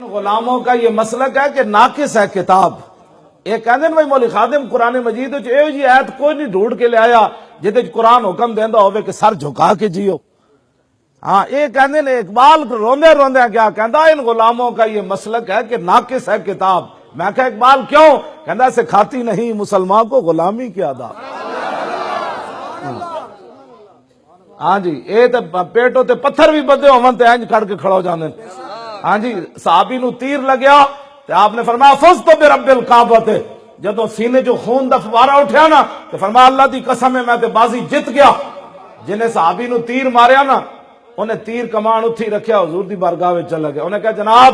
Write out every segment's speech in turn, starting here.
غلاموں کا یہ مسلک ہے کہ ناقص ہے کتاب. یہ کہندے بھائی مولی خادم قرآن مجید وچ ایہو جی آیت کوئی نہیں ڈھونڈ کے لے آیا جہدے وچ قرآن حکم دیندا ہوے کہ سر جھکا کے جیو. ہاں یہ کہندے نے اقبال روندے روندے کیا کہندا ان غلاموں کا یہ مسلک ہے کہ ناقص ہے کتاب. میں کہا اقبال کیوں؟ کہندا سکھاتی نہیں مسلمان کو غلامی کی آداب. ہاں جی اے تے پیٹوں تے پتھر بھی بدے ہون تے انج کھڑ کے کھڑو جاندے. ہاں جی صحابی نو تیر لگیا تے آپ نے فرمایا فزت برب الکعبہ. جدو سینے جو خون دا فوارا اٹھیا نا تے فرمایا اللہ دی قسم ہے میں تے بازی جت گیا. جنہیں صحابی نو تیر ماریا نا انہیں تیر کمان اتھی رکھیا حضور دی بارگاہ وچ چلا گیا. انہیں کہا جناب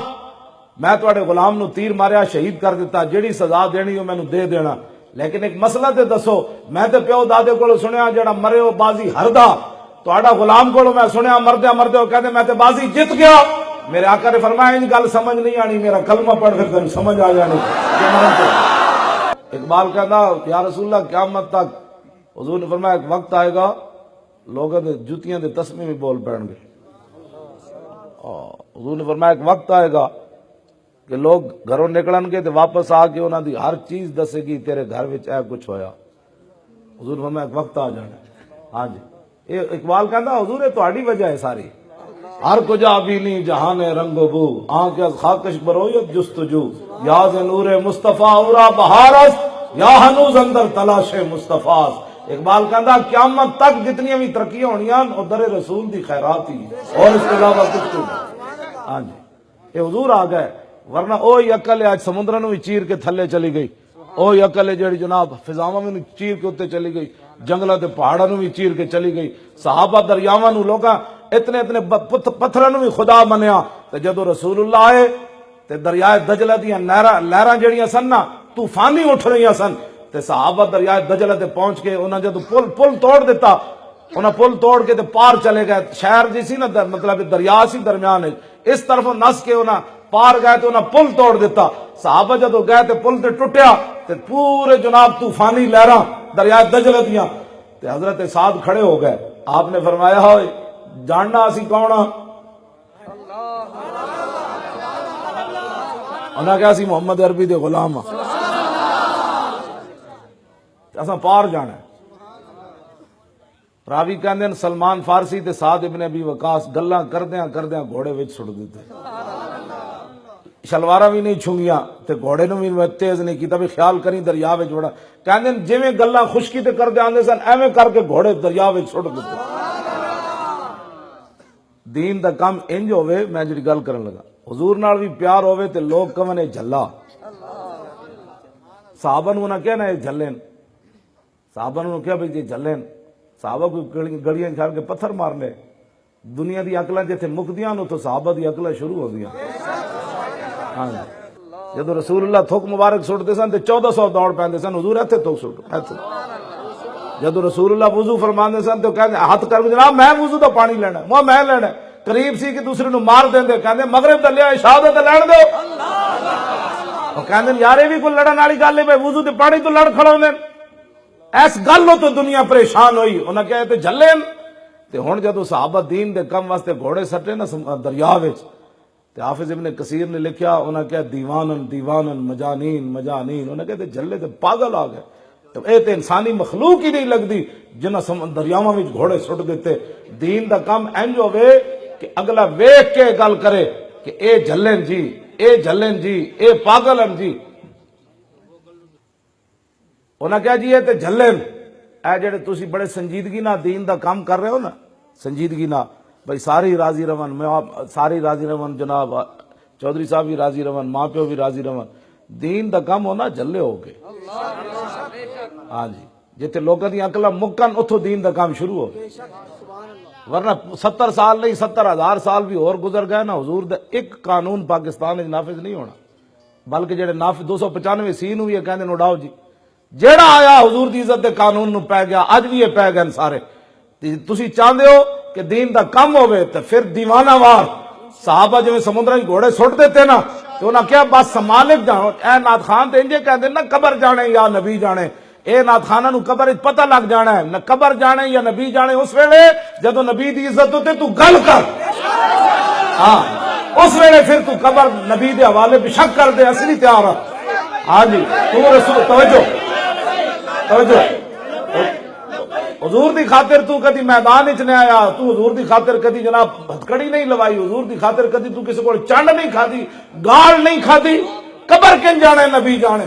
میں تواڈے غلام نو تیر ماریا شہید کر دیتا جیڑی سزا دینی ہو مینوں دے دینا لیکن ایک مسئلہ تے دسو میں تے پیو دادے کولوں سنیا جڑا مرے او بازی ہردا تواڈا غلام کولوں میں سنیا مردے مردے او کہندے میں تے بازی جت گیا. میرے آقا نے فرمایا ان گل سمجھ نہیں آنی میرا کلمہ پڑھ کے تمہیں سمجھ آ جانی. اقبال کہنا یا رسول اللہ قیامت تک حضور نے فرمایا ایک وقت آئے گا لوگوں نے جوتیاں دے تسمے بھی بول پڑیں گے. حضور نے فرمایا ایک وقت آئے گا کہ لوگ گھروں نکلن گے تو واپس آ کے انہوں دی ہر چیز دسے گی تیرے گھر وچ اے کچھ ہویا. حضور نے فرمایا ایک وقت آ جانا. ہاں جی یہ اقبال کہنا حضور تہاڈی وجہ ہے ساری. ہر کجا بھی نہیں جہان رنگ و بو آنکھ از خاکش برویت جستجو یاز نور مصطفیٰ اورا بہارس یا ہنوز اندر تلاش مصطفیٰ. اقبال کہندا قیامت تک جتنی بھی ترقی ہونیاں او در رسول دی خیرات ہی اور اس کے علاوہ کچھ نہیں. ہاں جی یہ حضور آ گئے ورنہ اوہی عقل آج سمندر نو بھی چیر کے تھلے چلی گئی. اوہی عقل ہے جڑی جناب فضاواں میں چیر کے اوتے چلی گئی جنگلاں تے پہاڑاں نو بھی چیر کے چلی گئی. صحابہ دریاواں نو لوکاں اتنے اتنے پتھراں نو بھی خدا منیا تے جدو رسول اللہ آئے تے دریائے دجلہ دیاں لہراں جڑیاں سن نا طوفانی اٹھ رہیاں سن تے صحابہ دریائے دجلہ تے پہنچ کے انہاں جدو پل توڑ دیتا انہاں پل توڑ کے تے پار چلے گئے. شہر جی سی نا مطلب دریا سی درمیان اس طرف نس کے انہاں پار گئے تو انہاں پل توڑ دیتا. صحابہ جدو گئے تے پل تے ٹوٹیا تے پورے جناب طوفانی لہراں دریائے دجلہ دیاں تے حضرت سعد کھڑے ہو گئے. آپ نے فرمایا ہوئے جاننا اسی کون ہاں؟ انہاں کہا اسی محمد عربی دے غلام ہاں اساں پار جانا ہے. راوی کہندے ہیں سلمان فارسی تے سعد ابن ابی وقاص گلاں کردیاں کردیاں گھوڑے وچ سٹ دیتے. شلوارا بھی نہیں چھنگیاں تے گھوڑے نو بھی تیز نہیں کیتا بھی خیال کریں دریا وچ بڑا کہندے جویں گلاں خشکی تے کردے آندے سن ایویں کر کے گھوڑے دریا وچ سٹ دیتے. دین دا کام انج ہوئے میں جڑی گل کرن لگا حضور نال بھی پیار ہوئے تے لوگ کہن اے جھلا. صحابہ نو نہ کہنا اے جھلن صحابہ نو کہا بھئی جی جھلن صحابہ کو گڑیاں چھاڑ کے پتھر مارنے. دنیا دی عقلاں جتھے مکدیاں نو تو صحابہ دی عقلاں شروع ہو گیا. ہاں جدو رسول اللہ تھوک مبارک سٹتے سن تے 1400 دوڑ پیندے سن حضور ایتھے تھوک سٹ ایتھے. جدو رسول اللہ وضو فرماندے سن تو کہندے ہاتھ کر کے جناب میں وضو دا پانی لینا میں لینا. قریب سی کہ دوسرے نو مار دیندے کہندے مغرب دا لیا عشاء دا لین دو. او کہندے یار اے وی کوئی لڑن والی گل ہے بھئی وضو تے پانی تو لڑ کھڑوندے. اس گل تو دنیا پریشان ہوئی. انہاں کہے تے جھلے تے ہن جدو صحابہ دین دے کم واسطے گھوڑے سٹے نا دریا وچ تے حافظ ابن کثیر نے لکھیا انہاں کہا دیوانن مجانین انہاں کہتے جھلے تے پاگل آ گئے. تو اے تے انسانی مخلوق ہی نہیں لگدی جنہاں دریاواں وچ گھوڑے سٹ دیتے. دین دا کام انج ہوے کہ اگلا ویکھ کے گل کرے کہ اے جھلن جی اے پاگلن جی. انہاں کہا جی اے تے جھلن اے جڑے تسی بڑے سنجیدگی نال دین دا کام کر رہے ہو نا سنجیدگی نال بھئی ساری راضی رون ساری راضی رون جناب چودھری صاحب بھی راضی رون ماں پیو بھی راضی رون. دین دا کام ہونا جھلے ہو کے. ہاں جی جتھے لوگاں دی عقلاں مکن اتھوں دین دا کام شروع ہو. ورنہ 70 سال نہیں 70,000 سال بھی اور گزر گئے نا حضور دا ایک قانون پاکستان وچ نافذ نہیں ہونا. بلکہ جڑے نافذ 295 سی نو بھی کہندے اڑاؤ جی جیڑا آیا حضور دی عزت دے قانون نو پے گیا اج بھی یہ پے گئے سارے. تسی چاہندے ہو کہ دین دا کم ہوئے تو پھر دیوانہ وار صحابہ جو سمندر گھوڑے سٹ دیتے نا تو انہاں کیا بس سمالک جانو. اے نات خان تے انجے کہندے نا قبر جانے یا نبی جانے. اے نات خانہ نو قبر پتہ لگ جانا ہے نہ قبر جانے یا نبی جانے اس ویلے جدو نبی دی عزت ہوتے تو گل کر. ہاں اس ویلے پھر تو قبر نبی دے حوالے بھی شک کر دے، اصلی تیار ہے۔ ہاں جی تو رسول توجہ توجہ حضور دی خاطر تو کدی میدان وچ نہیں آیا، تو حضور دی خاطر کدی جناب ہتکڑی نہیں لوائی، حضور دی خاطر کدی تو کسی کو چنڈ نہیں کھادی، گال نہیں کھادی، قبر کن جانے نبی جانے۔